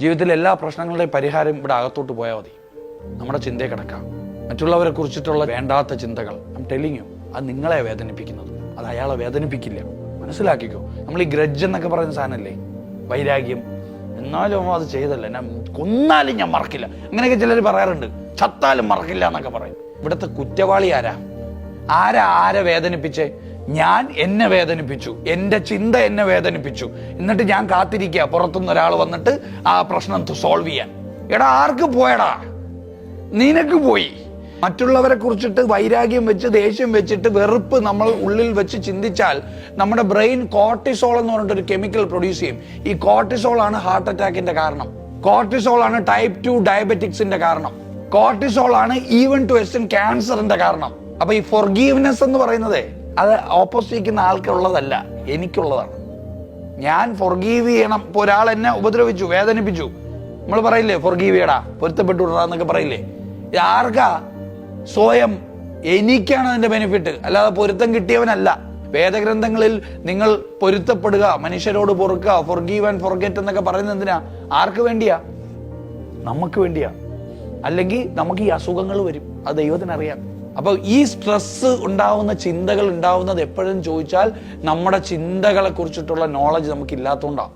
ജീവിതത്തിലെ എല്ലാ പ്രശ്നങ്ങളുടെയും പരിഹാരം ഇവിടെ അകത്തോട്ട് പോയാൽ മതി. നമ്മുടെ ചിന്തയെ കിടക്കാം. മറ്റുള്ളവരെ കുറിച്ചിട്ടുള്ള വേണ്ടാത്ത ചിന്തകൾ ടെല്ലിങ് യു, അത് നിങ്ങളെ വേദനിപ്പിക്കുന്നത്, അത് അയാളെ വേദനിപ്പിക്കില്ല. മനസ്സിലാക്കിക്കോ. നമ്മൾ ഈ ഗ്രഡ്ജ് എന്നൊക്കെ പറയുന്ന സാധനമല്ലേ, വൈരാഗ്യം. എന്നാലും അത് ചെയ്തല്ല, ഞാൻ കൊന്നാലും ഞാൻ മറക്കില്ല, അങ്ങനെയൊക്കെ ചിലർ പറയാറുണ്ട്. ചത്താലും മറക്കില്ല എന്നൊക്കെ പറയും. ഇവിടുത്തെ കുറ്റവാളി ആരെ വേദനിപ്പിച്ചേ? ഞാൻ എന്നെ വേദനിപ്പിച്ചു, എൻ്റെ ചിന്ത എന്നെ വേദനിപ്പിച്ചു. എന്നിട്ട് ഞാൻ കാത്തിരിക്കുക പുറത്തുനിന്ന് ഒരാൾ വന്നിട്ട് ആ പ്രശ്നം സോൾവ് ചെയ്യാൻ. എടാ, ആർക്ക് പോയടാ? നിനക്ക് പോയി. മറ്റുള്ളവരെ കുറിച്ചിട്ട് വൈരാഗ്യം വെച്ച്, ദേഷ്യം വെച്ചിട്ട്, വെറുപ്പ് നമ്മൾ ഉള്ളിൽ വെച്ച് ചിന്തിച്ചാൽ നമ്മുടെ ബ്രെയിൻ കോർട്ടിസോൾ എന്ന് പറഞ്ഞിട്ടൊരു കെമിക്കൽ പ്രൊഡ്യൂസ് ചെയ്യും. ഈ കോർട്ടിസോൾ ആണ് ഹാർട്ട് അറ്റാക്കിന്റെ കാരണം. കോർട്ടിസോൾ ആണ് ടൈപ്പ് 2 ഡയബറ്റിക്സിന്റെ കാരണം. കോർട്ടിസോൾ ആണ് ഈവൻ ടു എക്സ്റ്റെന്റ് ക്യാൻസറിന്റെ കാരണം. അപ്പൊ ഈ ഫോർഗീവ്നെസ് എന്ന് പറയുന്നത് അത് ഓപ്പോസിറ്റ് ആൾക്കുള്ളതല്ല, എനിക്കുള്ളതാണ്. ഞാൻ ഫോർഗീവ് ചെയ്യണം. ഇപ്പൊ ഒരാൾ എന്നെ ഉപദ്രവിച്ചു, വേദനിപ്പിച്ചു, നമ്മൾ പറയില്ലേ ഫോർഗീവ് ചെയ്യടാ, പൊരുത്തപ്പെട്ടുവിടാ എന്നൊക്കെ പറയില്ലേ. ഇത് ആർക്കാ? സ്വയം എനിക്കാണ് അതിന്റെ ബെനിഫിറ്റ്, അല്ലാതെ പൊരുത്തം കിട്ടിയവനല്ല. വേദഗ്രന്ഥങ്ങളിൽ നിങ്ങൾ പൊരുത്തപ്പെടുക, മനുഷ്യരോട് പൊറുക്കുക, ഫോർഗീവ് ആൻഡ് ഫോർഗെറ്റ് എന്നൊക്കെ പറയുന്നത് എന്തിനാ? ആർക്ക് വേണ്ടിയാ? നമുക്ക് വേണ്ടിയാ. അല്ലെങ്കിൽ നമുക്ക് ഈ അസുഖങ്ങൾ വരും, അത് ദൈവത്തിനറിയാം. അപ്പൊ ഈ സ്ട്രെസ് ഉണ്ടാവുന്ന, ചിന്തകൾ ഉണ്ടാവുന്നത് എപ്പോഴും ചോദിച്ചാൽ നമ്മുടെ ചിന്തകളെ കുറിച്ചിട്ടുള്ള നോളജ് നമുക്ക് ഇല്ലാത്തതുകൊണ്ടാണ്.